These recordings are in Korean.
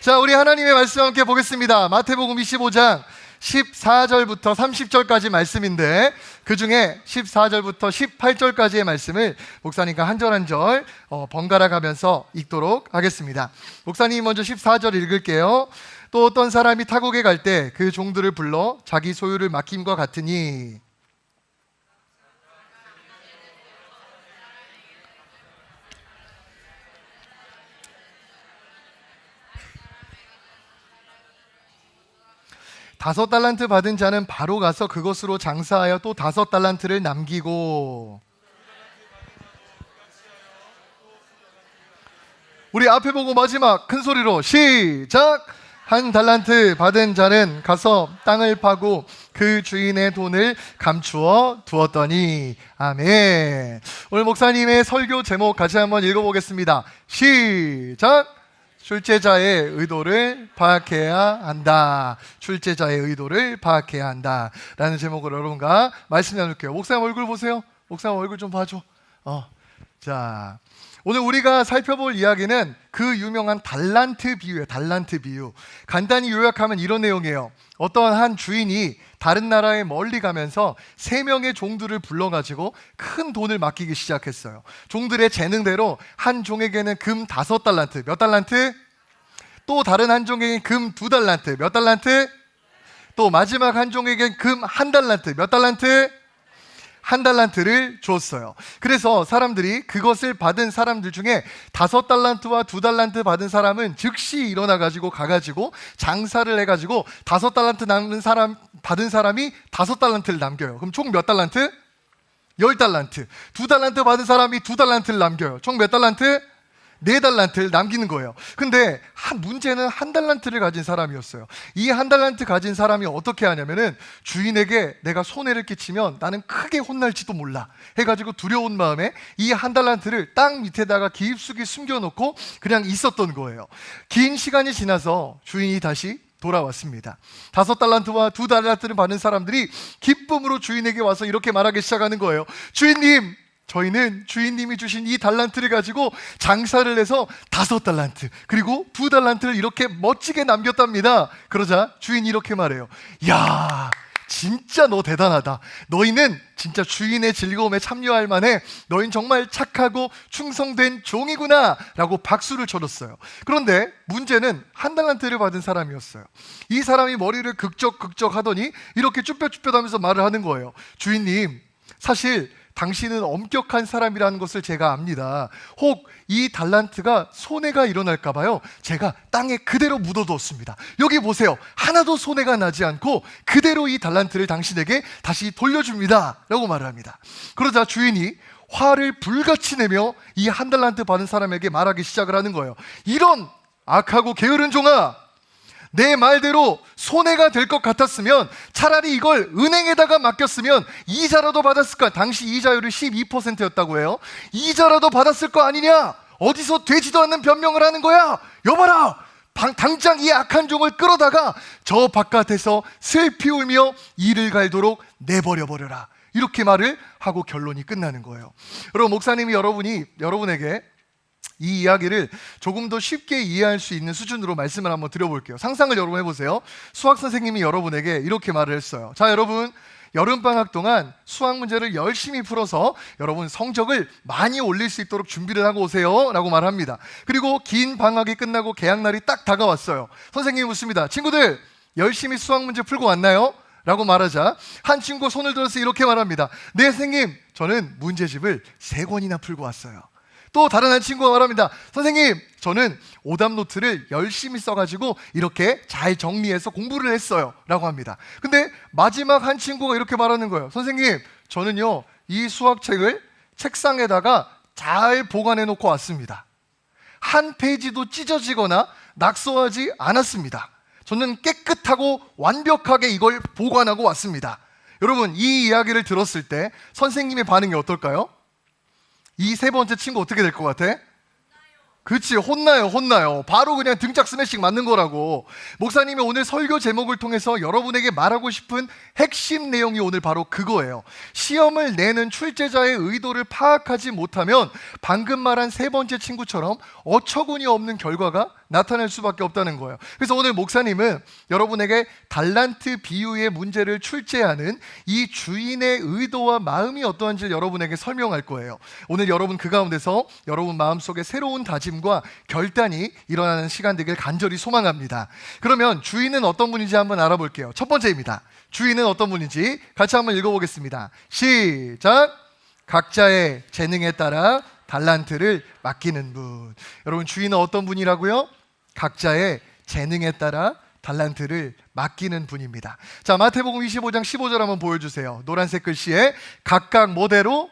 자, 우리 하나님의 말씀 함께 보겠습니다. 마태복음 25장 14절부터 30절까지 말씀인데 그 중에 14절부터 18절까지의 말씀을 목사님과 한 절 한 절 번갈아 가면서 읽도록 하겠습니다. 목사님이 먼저 14절 읽을게요. 또 어떤 사람이 타국에 갈 때 그 종들을 불러 자기 소유를 맡김과 같으니 다섯 달란트 받은 자는 바로 가서 그것으로 장사하여 또 다섯 달란트를 남기고, 우리 앞에 보고 마지막 큰 소리로 시작! 한 달란트 받은 자는 가서 땅을 파고 그 주인의 돈을 감추어 두었더니. 아멘. 오늘 목사님의 설교 제목 같이 한번 읽어보겠습니다. 시작! 출제자의 의도를 파악해야 한다. 출제자의 의도를 파악해야 한다 라는 제목으로 여러분과 말씀 나눌게요. 목사님 얼굴 보세요. 목사님 얼굴 좀 봐줘. 자, 오늘 우리가 살펴볼 이야기는 그 유명한 달란트 비유예요. 달란트 비유. 간단히 요약하면 이런 내용이에요. 어떤 한 주인이 다른 나라에 멀리 가면서 3명의 종들을 불러가지고 큰 돈을 맡기기 시작했어요. 종들의 재능대로 한 종에게는 금 5달란트, 몇 달란트? 또 다른 한 종에게는 금 2달란트, 몇 달란트? 또 마지막 한 종에게는 금 1달란트, 몇 달란트? 1달란트를 줬어요. 그래서 사람들이 그것을 받은 사람들 중에 5달란트와 2달란트 받은 사람은 즉시 일어나가지고 가가지고 장사를 해가지고 5달란트 남는 사람, 받은 사람이 5달란트를 남겨요. 그럼 총 몇 달란트? 10달란트. 2달란트 받은 사람이 2달란트를 남겨요. 총 몇 달란트? 4달란트를 남기는 거예요. 근데 문제는 1달란트를 가진 사람이었어요. 이 1달란트 가진 사람이 어떻게 하냐면은 주인에게 내가 손해를 끼치면 나는 크게 혼날지도 몰라 해가지고 두려운 마음에 이 1달란트를 땅 밑에다가 깊숙이 숨겨놓고 그냥 있었던 거예요. 긴 시간이 지나서 주인이 다시 돌아왔습니다. 5달란트와 2달란트를 받는 사람들이 기쁨으로 주인에게 와서 이렇게 말하기 시작하는 거예요. 주인님, 저희는 주인님이 주신 이 달란트를 가지고 장사를 해서 5달란트 그리고 2달란트를 이렇게 멋지게 남겼답니다. 그러자 주인이 이렇게 말해요. 야, 진짜 너 대단하다. 너희는 진짜 주인의 즐거움에 참여할 만해. 너희는 정말 착하고 충성된 종이구나 라고 박수를 쳐줬어요. 그런데 문제는 1달란트를 받은 사람이었어요. 이 사람이 머리를 극적극적 하더니 이렇게 쭈뼛쭈뼛 하면서 말을 하는 거예요. 주인님, 사실 당신은 엄격한 사람이라는 것을 제가 압니다. 혹 이 달란트가 손해가 일어날까 봐요. 제가 땅에 그대로 묻어두었습니다. 여기 보세요. 하나도 손해가 나지 않고 그대로 이 달란트를 당신에게 다시 돌려줍니다 라고 말을 합니다. 그러자 주인이 화를 불같이 내며 이 1달란트 받은 사람에게 말하기 시작을 하는 거예요. 이런 악하고 게으른 종아, 내 말대로 손해가 될 것 같았으면 차라리 이걸 은행에다가 맡겼으면 이자라도 받았을 거야. 당시 이자율이 12%였다고 해요. 이자라도 받았을 거 아니냐? 어디서 되지도 않는 변명을 하는 거야? 여봐라, 당장 이 악한 종을 끌어다가 저 바깥에서 슬피 울며 이를 갈도록 내버려버려라. 이렇게 말을 하고 결론이 끝나는 거예요. 여러분, 목사님이 여러분에게 이 이야기를 조금 더 쉽게 이해할 수 있는 수준으로 말씀을 한번 드려볼게요. 상상을 여러분 해보세요. 수학 선생님이 여러분에게 이렇게 말을 했어요. 자, 여러분, 여름방학 동안 수학 문제를 열심히 풀어서 여러분 성적을 많이 올릴 수 있도록 준비를 하고 오세요 라고 말합니다. 그리고 긴 방학이 끝나고 개학날이 딱 다가왔어요. 선생님이 묻습니다. 친구들, 열심히 수학 문제 풀고 왔나요? 라고 말하자 한 친구가 손을 들어서 이렇게 말합니다. 네, 선생님, 저는 문제집을 3권이나 풀고 왔어요. 또 다른 한 친구가 말합니다. 선생님, 저는 오답 노트를 열심히 써가지고 이렇게 잘 정리해서 공부를 했어요 라고 합니다. 근데 마지막 한 친구가 이렇게 말하는 거예요. 선생님, 저는요 이 수학책을 책상에다가 잘 보관해 놓고 왔습니다. 한 페이지도 찢어지거나 낙서하지 않았습니다. 저는 깨끗하고 완벽하게 이걸 보관하고 왔습니다. 여러분, 이 이야기를 들었을 때 선생님의 반응이 어떨까요? 이 세 번째 친구 어떻게 될 것 같아? 그렇지, 혼나요. 바로 그냥 등짝 스매싱 맞는 거라고. 목사님이 오늘 설교 제목을 통해서 여러분에게 말하고 싶은 핵심 내용이 오늘 바로 그거예요. 시험을 내는 출제자의 의도를 파악하지 못하면 방금 말한 세 번째 친구처럼 어처구니 없는 결과가 나타낼 수밖에 없다는 거예요. 그래서 오늘 목사님은 여러분에게 달란트 비유의 문제를 출제하는 이 주인의 의도와 마음이 어떠한지 여러분에게 설명할 거예요. 오늘 여러분 그 가운데서 여러분 마음속에 새로운 다짐과 결단이 일어나는 시간 되길 간절히 소망합니다. 그러면 주인은 어떤 분인지 한번 알아볼게요. 첫 번째입니다. 주인은 어떤 분인지 같이 한번 읽어보겠습니다. 시작! 각자의 재능에 따라 달란트를 맡기는 분. 여러분, 주인은 어떤 분이라고요? 각자의 재능에 따라 달란트를 맡기는 분입니다. 자, 마태복음 25장 15절 한번 보여주세요. 노란색 글씨에 각각 뭐대로?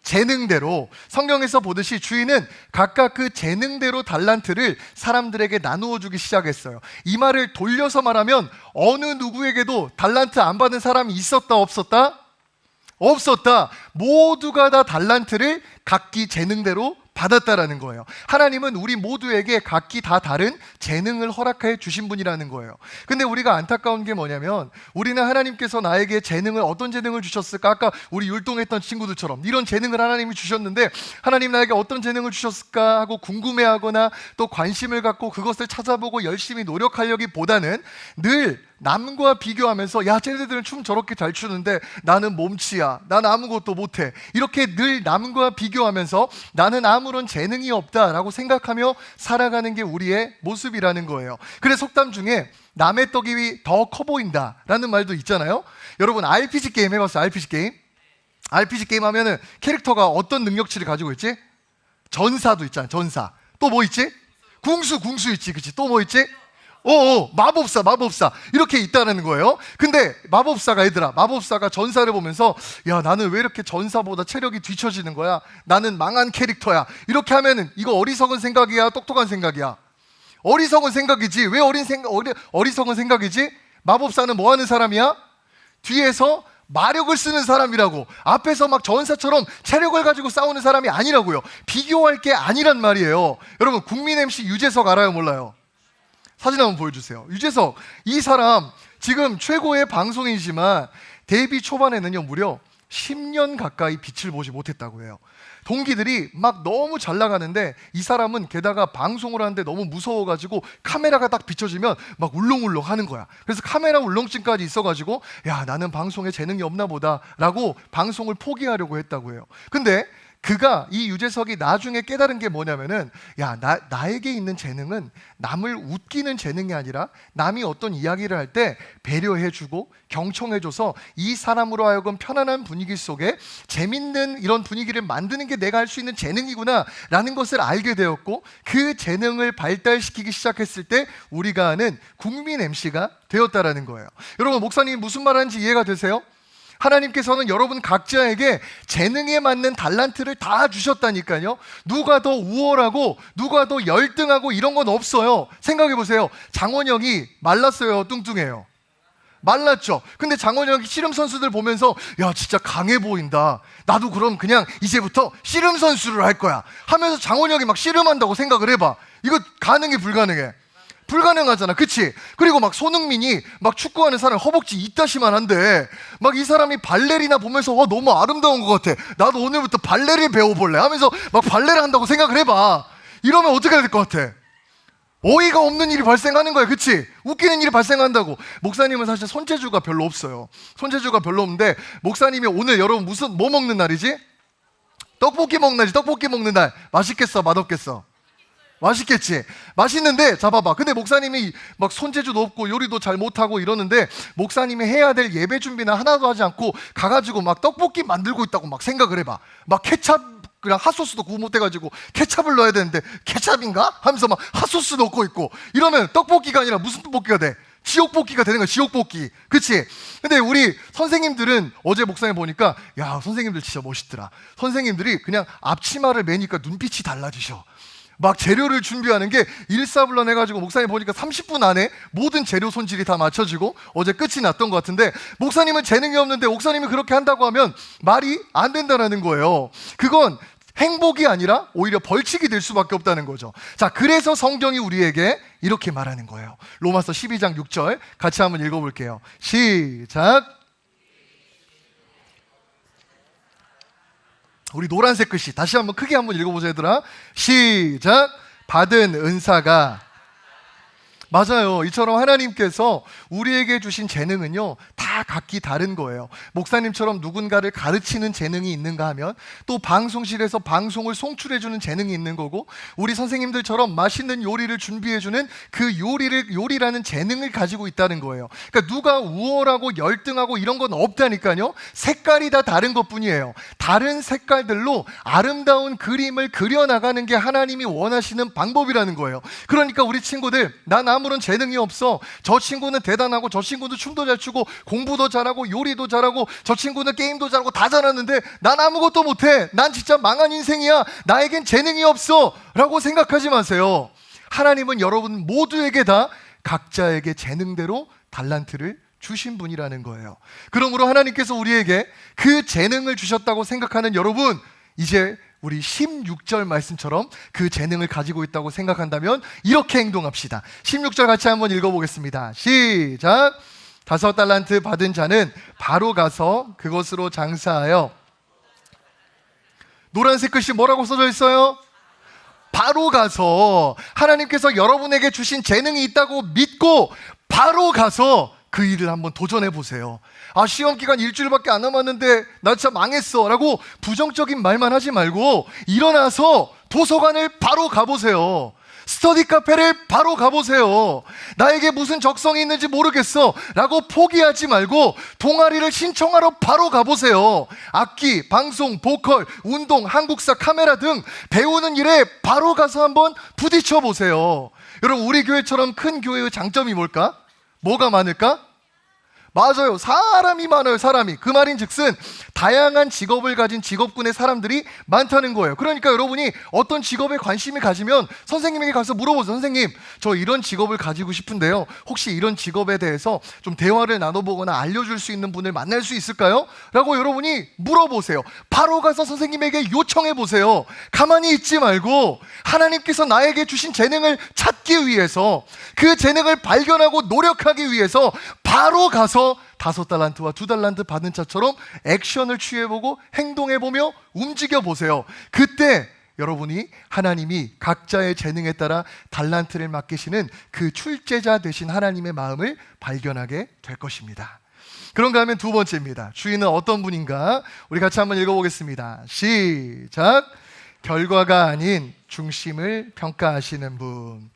재능대로. 성경에서 보듯이 주인은 각각 그 재능대로 달란트를 사람들에게 나누어 주기 시작했어요. 이 말을 돌려서 말하면 어느 누구에게도 달란트 안 받은 사람이 있었다 없었다? 없었다. 모두가 다 달란트를 각기 재능대로 받았다라는 거예요. 하나님은 우리 모두에게 각기 다 다른 재능을 허락해 주신 분이라는 거예요. 근데 우리가 안타까운 게 뭐냐면 우리는 하나님께서 나에게 재능을 어떤 재능을 주셨을까? 아까 우리 율동했던 친구들처럼 이런 재능을 하나님이 주셨는데 하나님 나에게 어떤 재능을 주셨을까 하고 궁금해하거나 또 관심을 갖고 그것을 찾아보고 열심히 노력하려기보다는 늘 남과 비교하면서 야 쟤네들은 춤 저렇게 잘 추는데 나는 몸치야, 난 아무것도 못해, 이렇게 늘 남과 비교하면서 나는 아무런 재능이 없다라고 생각하며 살아가는 게 우리의 모습이라는 거예요. 그래서 속담 중에 남의 떡이 더 커 보인다라는 말도 있잖아요. 여러분 RPG 게임 해봤어요? RPG 게임? RPG 게임 하면은 캐릭터가 어떤 능력치를 가지고 있지? 전사도 있잖아. 전사. 또 뭐 있지? 궁수 있지. 그치? 또 뭐 있지? 마법사 이렇게 있다는 거예요. 근데 마법사가 전사를 보면서 야 나는 왜 이렇게 전사보다 체력이 뒤처지는 거야? 나는 망한 캐릭터야. 이렇게 하면은 이거 어리석은 생각이야? 똑똑한 생각이야? 어리석은 생각이지. 왜 어리석은 생각이지? 마법사는 뭐 하는 사람이야? 뒤에서 마력을 쓰는 사람이라고. 앞에서 막 전사처럼 체력을 가지고 싸우는 사람이 아니라고요. 비교할 게 아니란 말이에요. 여러분 국민 MC 유재석 알아요? 몰라요? 사진 한번 보여주세요. 유재석, 이 사람 지금 최고의 방송인이지만 데뷔 초반에는요 무려 10년 가까이 빛을 보지 못했다고 해요. 동기들이 막 너무 잘 나가는데 이 사람은 게다가 방송을 하는데 너무 무서워가지고 카메라가 딱 비춰지면 막 울렁울렁 하는 거야. 그래서 카메라 울렁증까지 있어가지고 야 나는 방송에 재능이 없나 보다 라고 방송을 포기하려고 했다고 해요. 근데 그가 이 유재석이 나중에 깨달은 게 뭐냐면은 야 나에게 있는 재능은 남을 웃기는 재능이 아니라 남이 어떤 이야기를 할 때 배려해주고 경청해줘서 이 사람으로 하여금 편안한 분위기 속에 재밌는 이런 분위기를 만드는 게 내가 할 수 있는 재능이구나 라는 것을 알게 되었고 그 재능을 발달시키기 시작했을 때 우리가 아는 국민 MC가 되었다라는 거예요. 여러분 목사님이 무슨 말하는지 이해가 되세요? 하나님께서는 여러분 각자에게 재능에 맞는 달란트를 다 주셨다니까요. 누가 더 우월하고 누가 더 열등하고 이런 건 없어요. 생각해 보세요. 장원영이 말랐어요? 뚱뚱해요? 말랐죠. 근데 장원영이 씨름 선수들 보면서 야 진짜 강해 보인다. 나도 그럼 그냥 이제부터 씨름 선수를 할 거야 하면서 장원영이 막 씨름한다고 생각을 해봐. 이거 가능해 불가능해? 불가능하잖아. 그치? 그리고 막 손흥민이 막 축구하는 사람 허벅지 이따시만 한데 막 이 사람이 발레리나 보면서 너무 아름다운 것 같아. 나도 오늘부터 발레리 배워볼래 하면서 막 발레를 한다고 생각을 해봐. 이러면 어떻게 해야 될 것 같아? 어이가 없는 일이 발생하는 거야. 그치? 웃기는 일이 발생한다고. 목사님은 사실 손재주가 별로 없어요. 손재주가 별로 없는데 목사님이 오늘 여러분 뭐 먹는 날이지? 떡볶이 먹는 날이지. 떡볶이 먹는 날. 맛있겠어? 맛없겠어? 맛있겠지? 맛있는데 자 봐봐. 근데 목사님이 막 손재주도 없고 요리도 잘 못하고 이러는데 목사님이 해야 될 예배 준비는 하나도 하지 않고 가가지고 막 떡볶이 만들고 있다고 막 생각을 해봐. 막 케찹 그냥 핫소스도 구분 못해가지고 케찹을 넣어야 되는데 케찹인가? 하면서 막 핫소스 넣고 있고 이러면 떡볶이가 아니라 무슨 떡볶이가 돼? 지옥볶이가 되는 거야. 지옥볶이. 그치? 근데 우리 선생님들은 어제 목사님 보니까 야 선생님들 진짜 멋있더라. 선생님들이 그냥 앞치마를 매니까 눈빛이 달라지셔. 막 재료를 준비하는 게 일사불란 해가지고 목사님 보니까 30분 안에 모든 재료 손질이 다 맞춰지고 어제 끝이 났던 것 같은데 목사님은 재능이 없는데 목사님이 그렇게 한다고 하면 말이 안 된다는 거예요. 그건 행복이 아니라 오히려 벌칙이 될 수밖에 없다는 거죠. 자, 그래서 성경이 우리에게 이렇게 말하는 거예요. 로마서 12장 6절 같이 한번 읽어볼게요. 시작. 우리 노란색 글씨 다시 한번 크게 한번 읽어보자 얘들아. 시작. 받은 은사가 맞아요. 이처럼 하나님께서 우리에게 주신 재능은요, 다 각기 다른 거예요. 목사님처럼 누군가를 가르치는 재능이 있는가 하면, 또 방송실에서 방송을 송출해주는 재능이 있는 거고, 우리 선생님들처럼 맛있는 요리를 준비해주는 그 요리라는 재능을 가지고 있다는 거예요. 그러니까 누가 우월하고 열등하고 이런 건 없다니까요. 색깔이 다 다른 것 뿐이에요. 다른 색깔들로 아름다운 그림을 그려나가는 게 하나님이 원하시는 방법이라는 거예요. 그러니까 우리 친구들, 난 아무런 재능이 없어, 저 친구는 대단하고, 저 친구는 춤도 잘 추고 공부도 잘하고 요리도 잘하고, 저 친구는 게임도 잘하고 다 잘하는데 난 아무것도 못해, 난 진짜 망한 인생이야, 나에겐 재능이 없어 라고 생각하지 마세요. 하나님은 여러분 모두에게 다 각자에게 재능대로 달란트를 주신 분이라는 거예요. 그러므로 하나님께서 우리에게 그 재능을 주셨다고 생각하는 여러분, 이제 우리 16절 말씀처럼 그 재능을 가지고 있다고 생각한다면 이렇게 행동합시다. 16절 같이 한번 읽어보겠습니다. 시작. 5달란트 받은 자는 바로 가서 그것으로 장사하여. 노란색 글씨 뭐라고 써져 있어요? 바로 가서. 하나님께서 여러분에게 주신 재능이 있다고 믿고 바로 가서 그 일을 한번 도전해 보세요. 아, 시험 기간 일주일밖에 안 남았는데 나 진짜 망했어 라고 부정적인 말만 하지 말고 일어나서 도서관을 바로 가보세요. 스터디 카페를 바로 가보세요. 나에게 무슨 적성이 있는지 모르겠어 라고 포기하지 말고 동아리를 신청하러 바로 가보세요. 악기, 방송, 보컬, 운동, 한국사, 카메라 등 배우는 일에 바로 가서 한번 부딪혀 보세요. 여러분, 우리 교회처럼 큰 교회의 장점이 뭘까? 뭐가 많을까? 맞아요. 사람이 많아요. 사람이. 그 말인즉슨 다양한 직업을 가진 직업군의 사람들이 많다는 거예요. 그러니까 여러분이 어떤 직업에 관심이 가지면 선생님에게 가서 물어보세요. 선생님, 저 이런 직업을 가지고 싶은데요, 혹시 이런 직업에 대해서 좀 대화를 나눠보거나 알려줄 수 있는 분을 만날 수 있을까요? 라고 여러분이 물어보세요. 바로 가서 선생님에게 요청해보세요. 가만히 있지 말고 하나님께서 나에게 주신 재능을 찾기 위해서, 그 재능을 발견하고 노력하기 위해서 바로 가서 5달란트와 2달란트 받은 자처럼 액션을 취해보고 행동해보며 움직여보세요. 그때 여러분이 하나님이 각자의 재능에 따라 달란트를 맡기시는 그 출제자 되신 하나님의 마음을 발견하게 될 것입니다. 그런가 하면 두 번째입니다. 주인은 어떤 분인가? 우리 같이 한번 읽어보겠습니다. 시작. 결과가 아닌 중심을 평가하시는 분.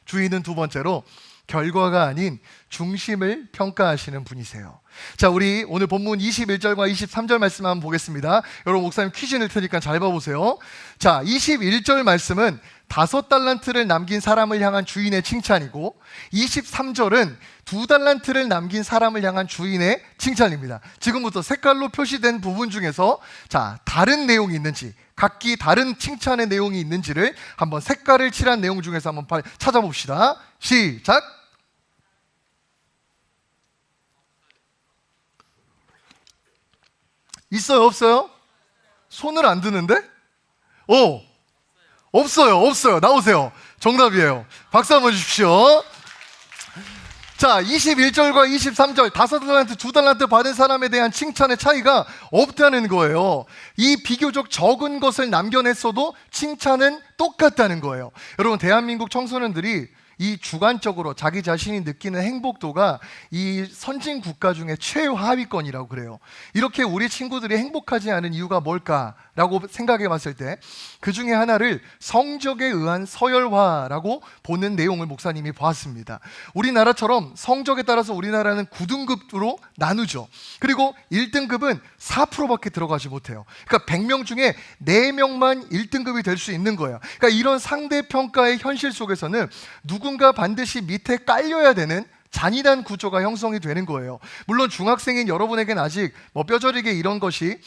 주인은 두 번째로 결과가 아닌 중심을 평가하시는 분이세요. 자, 우리 오늘 본문 21절과 23절 말씀 한번 보겠습니다. 여러분, 목사님 퀴즈 낼 테니까 잘 봐보세요. 자, 21절 말씀은 5달란트를 남긴 사람을 향한 주인의 칭찬이고, 23절은 2달란트를 남긴 사람을 향한 주인의 칭찬입니다. 지금부터 색깔로 표시된 부분 중에서 자, 다른 내용이 있는지, 각기 다른 칭찬의 내용이 있는지를 한번 색깔을 칠한 내용 중에서 한번 찾아봅시다. 시작. 있어요, 없어요? 손을 안 드는데? 없어요. 나오세요. 정답이에요. 박수 한번 주십시오. 자, 21절과 23절 5달란트, 2달란트 받은 사람에 대한 칭찬의 차이가 없다는 거예요. 이 비교적 적은 것을 남겨냈어도 칭찬은 똑같다는 거예요. 여러분, 대한민국 청소년들이 이 주관적으로 자기 자신이 느끼는 행복도가 이 선진 국가 중에 최하위권이라고 그래요. 이렇게 우리 친구들이 행복하지 않은 이유가 뭘까라고 생각해 봤을 때 그 중에 하나를 성적에 의한 서열화라고 보는 내용을 목사님이 보았습니다. 우리나라처럼 성적에 따라서 우리나라는 9등급으로 나누죠. 그리고 1등급은 4%밖에 들어가지 못해요. 그러니까 100명 중에 4명만 1등급이 될 수 있는 거예요. 그러니까 이런 상대평가의 현실 속에서는 누군가 반드시 밑에 깔려야 되는 잔인한 구조가 형성이 되는 거예요. 물론 중학생인 여러분에게는 아직 뼈저리게 이런 것이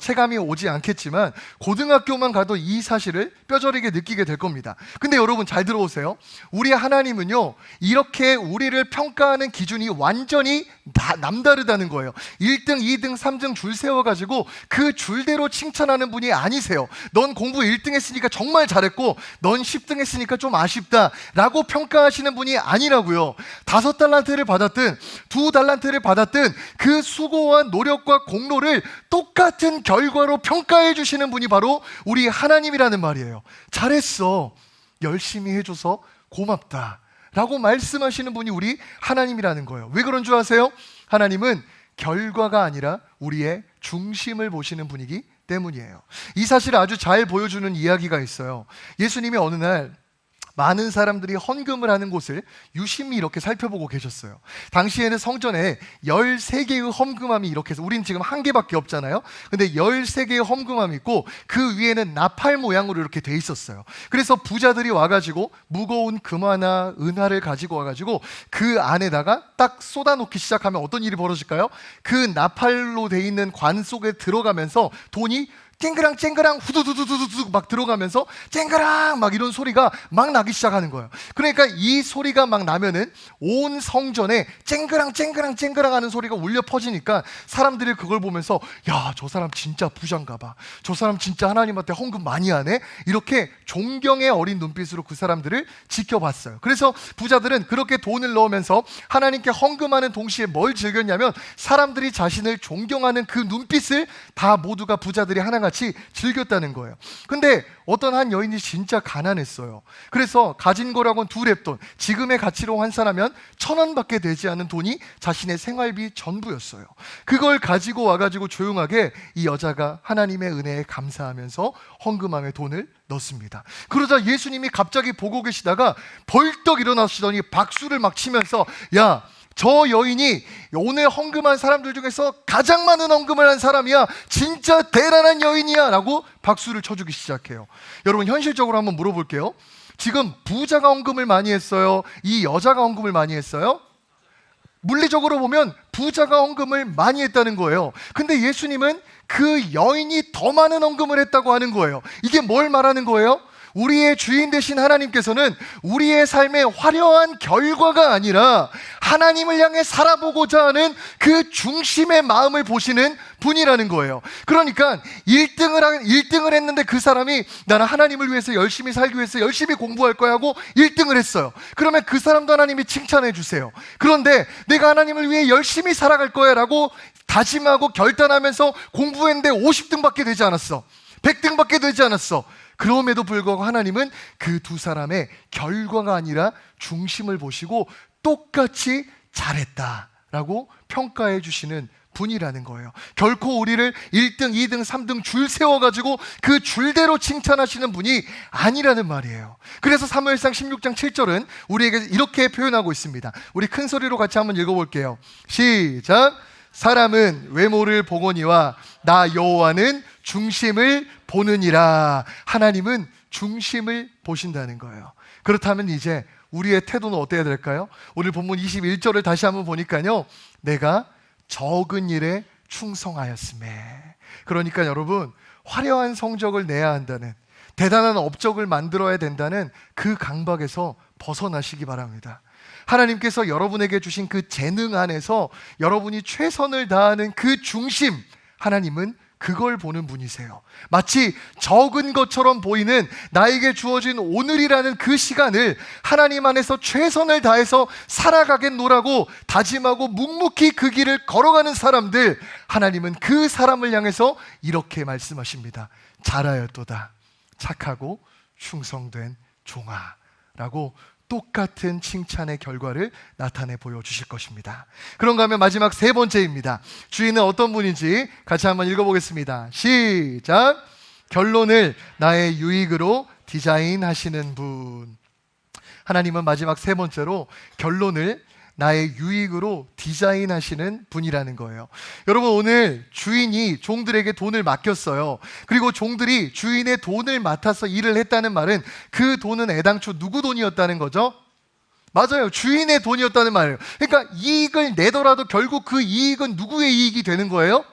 체감이 오지 않겠지만 고등학교만 가도 이 사실을 뼈저리게 느끼게 될 겁니다. 근데 여러분 잘 들어보세요. 우리 하나님은요, 이렇게 우리를 평가하는 기준이 완전히 다 남다르다는 거예요. 1등, 2등, 3등 줄 세워가지고 그 줄대로 칭찬하는 분이 아니세요. 넌 공부 1등 했으니까 정말 잘했고 넌 10등 했으니까 좀 아쉽다 라고 평가하시는 분이 아니라고요. 5달란트를 받았든 2달란트를 받았든 그 수고와 노력과 공로를 똑같은 결과로 평가해 주시는 분이 바로 우리 하나님이라는 말이에요. 잘했어, 열심히 해줘서 고맙다 라고 말씀하시는 분이 우리 하나님이라는 거예요. 왜 그런 줄 아세요? 하나님은 결과가 아니라 우리의 중심을 보시는 분이기 때문이에요. 이 사실을 아주 잘 보여주는 이야기가 있어요. 예수님이 어느 날 많은 사람들이 헌금을 하는 곳을 유심히 이렇게 살펴보고 계셨어요. 당시에는 성전에 13개의 헌금함이 이렇게 해서, 우린 지금 한 개밖에 없잖아요. 근데 13개의 헌금함이 있고 그 위에는 나팔 모양으로 이렇게 돼 있었어요. 그래서 부자들이 와가지고 무거운 금화나 은화를 가지고 와가지고 그 안에다가 딱 쏟아놓기 시작하면 어떤 일이 벌어질까요? 그 나팔로 돼 있는 관 속에 들어가면서 돈이 쨍그랑 쨍그랑 후두두두두두 막 들어가면서 쨍그랑 막 이런 소리가 막 나기 시작하는 거예요. 그러니까 이 소리가 막 나면은 온 성전에 쨍그랑 쨍그랑 쨍그랑 하는 소리가 울려 퍼지니까 사람들이 그걸 보면서 야, 저 사람 진짜 부자인가 봐, 저 사람 진짜 하나님한테 헌금 많이 하네, 이렇게 존경의 어린 눈빛으로 그 사람들을 지켜봤어요. 그래서 부자들은 그렇게 돈을 넣으면서 하나님께 헌금하는 동시에 뭘 즐겼냐면 사람들이 자신을 존경하는 그 눈빛을 다 모두가 부자들이 하나같이 즐겼다는 거예요. 근데 어떤 한 여인이 진짜 가난했어요. 그래서 가진 거라고는 2렙돈, 지금의 가치로 환산하면 1,000원밖에 되지 않은 돈이 자신의 생활비 전부였어요. 그걸 가지고 와가지고 조용하게 이 여자가 하나님의 은혜에 감사하면서 헌금함에 돈을 넣습니다. 그러자 예수님이 갑자기 보고 계시다가 벌떡 일어나시더니 박수를 막 치면서, 야, 저 여인이 오늘 헌금한 사람들 중에서 가장 많은 헌금을 한 사람이야, 진짜 대단한 여인이야 라고 박수를 쳐주기 시작해요. 여러분, 현실적으로 한번 물어볼게요. 지금 부자가 헌금을 많이 했어요? 이 여자가 헌금을 많이 했어요? 물리적으로 보면 부자가 헌금을 많이 했다는 거예요. 근데 예수님은 그 여인이 더 많은 헌금을 했다고 하는 거예요. 이게 뭘 말하는 거예요? 우리의 주인 되신 하나님께서는 우리의 삶의 화려한 결과가 아니라 하나님을 향해 살아보고자 하는 그 중심의 마음을 보시는 분이라는 거예요. 그러니까 1등을 했는데 그 사람이 나는 하나님을 위해서 열심히 살기 위해서 열심히 공부할 거야 하고 1등을 했어요. 그러면 그 사람도 하나님이 칭찬해 주세요. 그런데 내가 하나님을 위해 열심히 살아갈 거야 라고 다짐하고 결단하면서 공부했는데 50등밖에 되지 않았어, 100등밖에 되지 않았어. 그럼에도 불구하고 하나님은 그 두 사람의 결과가 아니라 중심을 보시고 똑같이 잘했다라고 평가해 주시는 분이라는 거예요. 결코 우리를 1등, 2등, 3등 줄 세워가지고 그 줄대로 칭찬하시는 분이 아니라는 말이에요. 그래서 사무엘상 16장 7절은 우리에게 이렇게 표현하고 있습니다. 우리 큰 소리로 같이 한번 읽어볼게요. 시작. 사람은 외모를 보거니와 나 여호와는 중심을 보느니라. 하나님은 중심을 보신다는 거예요. 그렇다면 이제 우리의 태도는 어때야 될까요? 오늘 본문 21절을 다시 한번 보니까요, 내가 적은 일에 충성하였음에. 그러니까 여러분, 화려한 성적을 내야 한다는, 대단한 업적을 만들어야 된다는 그 강박에서 벗어나시기 바랍니다. 하나님께서 여러분에게 주신 그 재능 안에서 여러분이 최선을 다하는 그 중심, 하나님은 그걸 보는 분이세요. 마치 적은 것처럼 보이는 나에게 주어진 오늘이라는 그 시간을 하나님 안에서 최선을 다해서 살아가겠노라고 다짐하고 묵묵히 그 길을 걸어가는 사람들, 하나님은 그 사람을 향해서 이렇게 말씀하십니다. 잘하였도다, 착하고 충성된 종아 라고 똑같은 칭찬의 결과를 나타내 보여주실 것입니다. 그런가 하면 마지막 3번째입니다. 주인은 어떤 분인지 같이 한번 읽어보겠습니다. 시작. 결론을 나의 유익으로 디자인하시는 분. 하나님은 마지막 3번째로 결론을 나의 유익으로 디자인하시는 분이라는 거예요. 여러분, 오늘 주인이 종들에게 돈을 맡겼어요. 그리고 종들이 주인의 돈을 맡아서 일을 했다는 말은 그 돈은 애당초 누구 돈이었다는 거죠? 맞아요, 주인의 돈이었다는 말이에요. 그러니까 이익을 내더라도 결국 그 이익은 누구의 이익이 되는 거예요?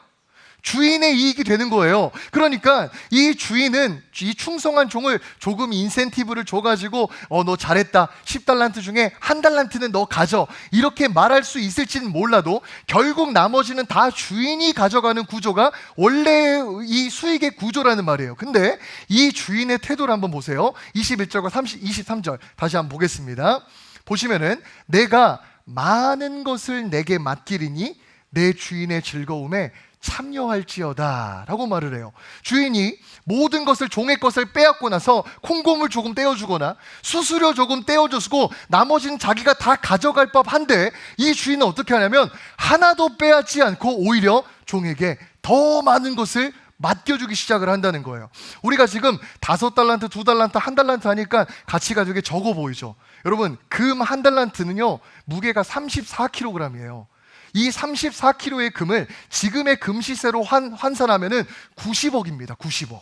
주인의 이익이 되는 거예요. 그러니까 이 주인은 이 충성한 종을 조금 인센티브를 줘가지고 너 잘했다, 10달란트 중에 1달란트는 너 가져, 이렇게 말할 수 있을지는 몰라도 결국 나머지는 다 주인이 가져가는 구조가 원래 이 수익의 구조라는 말이에요. 근데 이 주인의 태도를 한번 보세요. 21절과 23절 다시 한번 보겠습니다. 보시면은 내가 많은 것을 내게 맡기리니 내 주인의 즐거움에 참여할지어다 라고 말을 해요. 주인이 모든 것을, 종의 것을 빼앗고 나서 콩고물 조금 떼어주거나 수수료 조금 떼어주고 나머지는 자기가 다 가져갈 법한데, 이 주인은 어떻게 하냐면 하나도 빼앗지 않고 오히려 종에게 더 많은 것을 맡겨주기 시작을 한다는 거예요. 우리가 지금 5달란트, 2달란트, 1달란트 하니까 가치가 되게 적어 보이죠. 여러분, 금 1달란트는요 무게가 34kg이에요. 이 34kg의 금을 지금의 금 시세로 환산하면은 90억입니다. 90억.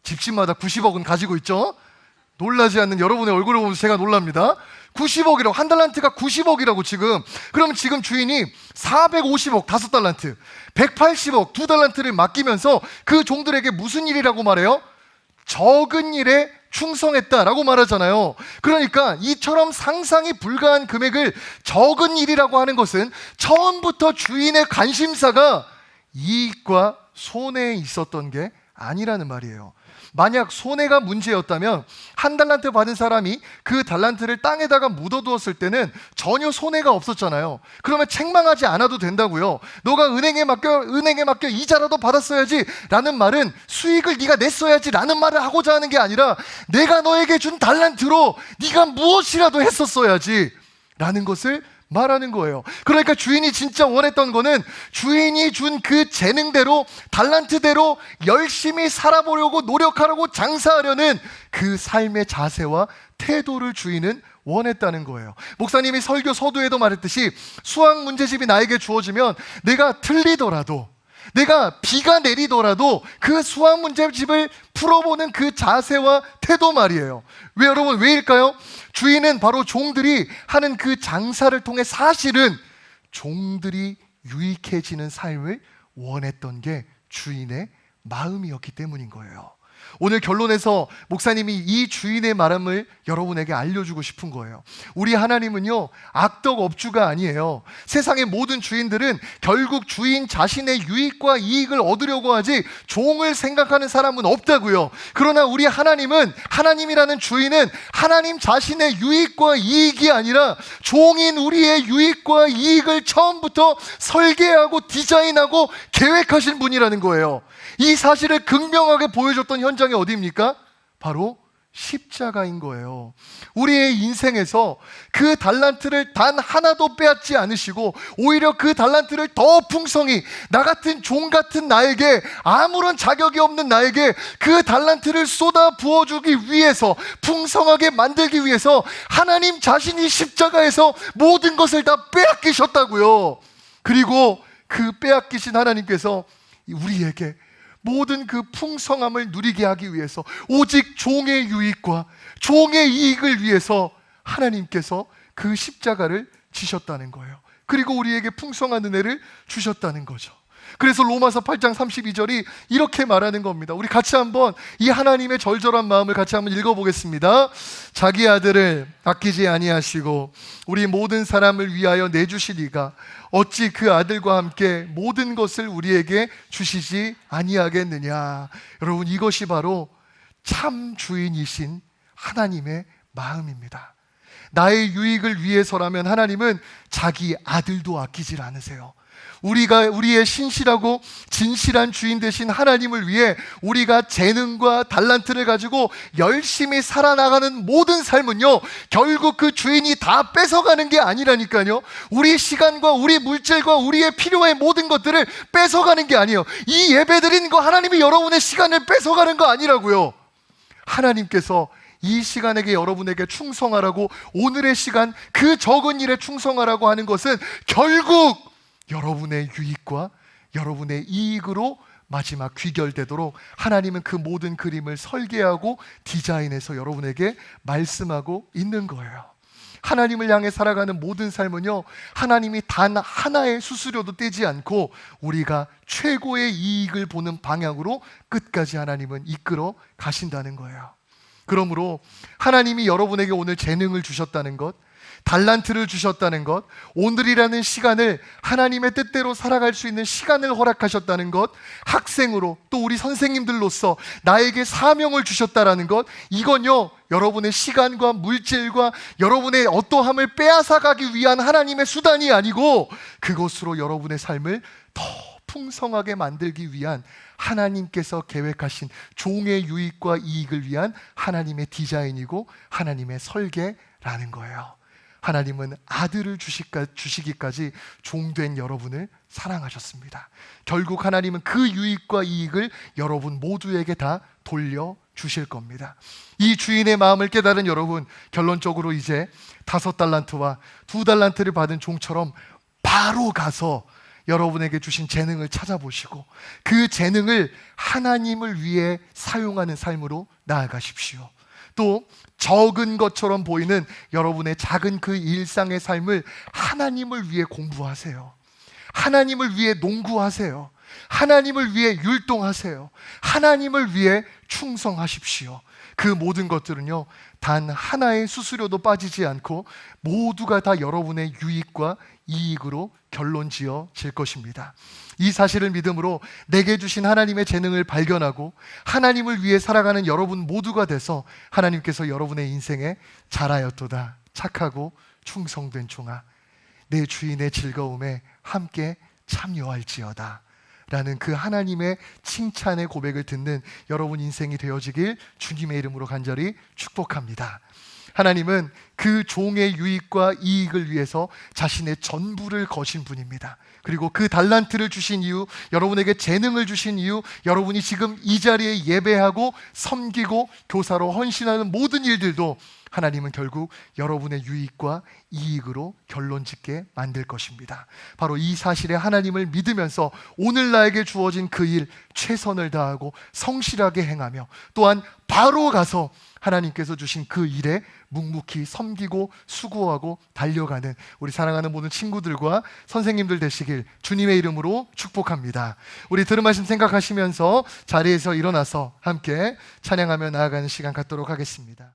집집마다 90억은 가지고 있죠. 놀라지 않는 여러분의 얼굴을 보면서 제가 놀랍니다. 90억이라고, 한 달란트가 90억이라고 지금. 그러면 지금 주인이 450억 5달란트, 180억 2달란트를 맡기면서 그 종들에게 무슨 일이라고 말해요? 적은 일에 충성했다라고 말하잖아요. 그러니까 이처럼 상상이 불가한 금액을 적은 일이라고 하는 것은 처음부터 주인의 관심사가 이익과 손해에 있었던 게 아니라는 말이에요. 만약 손해가 문제였다면 한 달란트 받은 사람이 그 달란트를 땅에다가 묻어두었을 때는 전혀 손해가 없었잖아요. 그러면 책망하지 않아도 된다고요. 너가 은행에 맡겨 이자라도 받았어야지 라는 말은 수익을 네가 냈어야지 라는 말을 하고자 하는 게 아니라, 내가 너에게 준 달란트로 네가 무엇이라도 했었어야지 라는 것을 말하는 거예요. 그러니까 주인이 진짜 원했던 거는 주인이 준 그 재능대로, 달란트대로 열심히 살아보려고 노력하려고 장사하려는 그 삶의 자세와 태도를 주인은 원했다는 거예요. 목사님이 설교 서두에도 말했듯이 수학 문제집이 나에게 주어지면 내가 틀리더라도, 내가 비가 내리더라도 그 수학 문제집을 풀어보는 그 자세와 태도 말이에요. 왜, 여러분, 왜일까요? 주인은 바로 종들이 하는 그 장사를 통해 사실은 종들이 유익해지는 삶을 원했던 게 주인의 마음이었기 때문인 거예요. 오늘 결론에서 목사님이 이 주인의 마음을 여러분에게 알려주고 싶은 거예요. 우리 하나님은요 악덕 업주가 아니에요. 세상의 모든 주인들은 결국 주인 자신의 유익과 이익을 얻으려고 하지 종을 생각하는 사람은 없다고요. 그러나 우리 하나님은, 하나님이라는 주인은 하나님 자신의 유익과 이익이 아니라 종인 우리의 유익과 이익을 처음부터 설계하고 디자인하고 계획하신 분이라는 거예요. 이 사실을 극명하게 보여줬던 현장이 어디입니까? 바로 십자가인 거예요. 우리의 인생에서 그 달란트를 단 하나도 빼앗지 않으시고 오히려 그 달란트를 더 풍성히, 나 같은 종 같은 나에게, 아무런 자격이 없는 나에게 그 달란트를 쏟아 부어주기 위해서, 풍성하게 만들기 위해서 하나님 자신이 십자가에서 모든 것을 다 빼앗기셨다고요. 그리고 그 빼앗기신 하나님께서 우리에게 모든 그 풍성함을 누리게 하기 위해서, 오직 종의 유익과 종의 이익을 위해서 하나님께서 그 십자가를 지셨다는 거예요. 그리고 우리에게 풍성한 은혜를 주셨다는 거죠. 그래서 로마서 8장 32절이 이렇게 말하는 겁니다. 우리 같이 한번 이 하나님의 절절한 마음을 같이 한번 읽어보겠습니다. 자기 아들을 아끼지 아니하시고 우리 모든 사람을 위하여 내주시리가 어찌 그 아들과 함께 모든 것을 우리에게 주시지 아니하겠느냐. 여러분, 이것이 바로 참 주인이신 하나님의 마음입니다. 나의 유익을 위해서라면 하나님은 자기 아들도 아끼질 않으세요. 우리의 신실하고 진실한 주인 되신 하나님을 위해 우리가 재능과 달란트를 가지고 열심히 살아나가는 모든 삶은요, 결국 그 주인이 다 뺏어가는 게 아니라니까요. 우리 시간과 우리 물질과 우리의 필요의 모든 것들을 뺏어가는 게 아니에요. 이 예배 드리는 거 하나님이 여러분의 시간을 뺏어가는 거 아니라고요. 하나님께서 이 시간에게 여러분에게 충성하라고, 오늘의 시간 그 적은 일에 충성하라고 하는 것은 결국 여러분의 유익과 여러분의 이익으로 마지막 귀결되도록 하나님은 그 모든 그림을 설계하고 디자인해서 여러분에게 말씀하고 있는 거예요. 하나님을 향해 살아가는 모든 삶은요, 하나님이 단 하나의 수수료도 떼지 않고 우리가 최고의 이익을 보는 방향으로 끝까지 하나님은 이끌어 가신다는 거예요. 그러므로 하나님이 여러분에게 오늘 재능을 주셨다는 것, 달란트를 주셨다는 것, 오늘이라는 시간을 하나님의 뜻대로 살아갈 수 있는 시간을 허락하셨다는 것, 학생으로 또 우리 선생님들로서 나에게 사명을 주셨다라는 것, 이건요 여러분의 시간과 물질과 여러분의 어떠함을 빼앗아가기 위한 하나님의 수단이 아니고 그것으로 여러분의 삶을 더 풍성하게 만들기 위한 하나님께서 계획하신 종의 유익과 이익을 위한 하나님의 디자인이고 하나님의 설계라는 거예요. 하나님은 아들을 주시기까지 종된 여러분을 사랑하셨습니다. 결국 하나님은 그 유익과 이익을 여러분 모두에게 다 돌려주실 겁니다. 이 주인의 마음을 깨달은 여러분, 결론적으로 이제 5달란트와 2달란트를 받은 종처럼 바로 가서 여러분에게 주신 재능을 찾아보시고 그 재능을 하나님을 위해 사용하는 삶으로 나아가십시오. 또 적은 것처럼 보이는 여러분의 작은 그 일상의 삶을 하나님을 위해 공부하세요. 하나님을 위해 농구하세요. 하나님을 위해 율동하세요. 하나님을 위해 충성하십시오. 그 모든 것들은요, 단 하나의 수수료도 빠지지 않고 모두가 다 여러분의 유익과 이익으로 결론지어질 것입니다. 이 사실을 믿음으로 내게 주신 하나님의 재능을 발견하고 하나님을 위해 살아가는 여러분 모두가 돼서 하나님께서 여러분의 인생에 잘하였도다 착하고 충성된 종아, 내 주인의 즐거움에 함께 참여할지어다 라는 그 하나님의 칭찬의 고백을 듣는 여러분 인생이 되어지길 주님의 이름으로 간절히 축복합니다. 하나님은 그 종의 유익과 이익을 위해서 자신의 전부를 거신 분입니다. 그리고 그 달란트를 주신 이유, 여러분에게 재능을 주신 이유, 여러분이 지금 이 자리에 예배하고 섬기고 교사로 헌신하는 모든 일들도 하나님은 결국 여러분의 유익과 이익으로 결론짓게 만들 것입니다. 바로 이 사실에 하나님을 믿으면서 오늘 나에게 주어진 그 일 최선을 다하고 성실하게 행하며 또한 바로 가서 하나님께서 주신 그 일에 묵묵히 섬기고 수고하고 달려가는 우리 사랑하는 모든 친구들과 선생님들 되시길 주님의 이름으로 축복합니다. 우리 들은 말씀 생각하시면서 자리에서 일어나서 함께 찬양하며 나아가는 시간 갖도록 하겠습니다.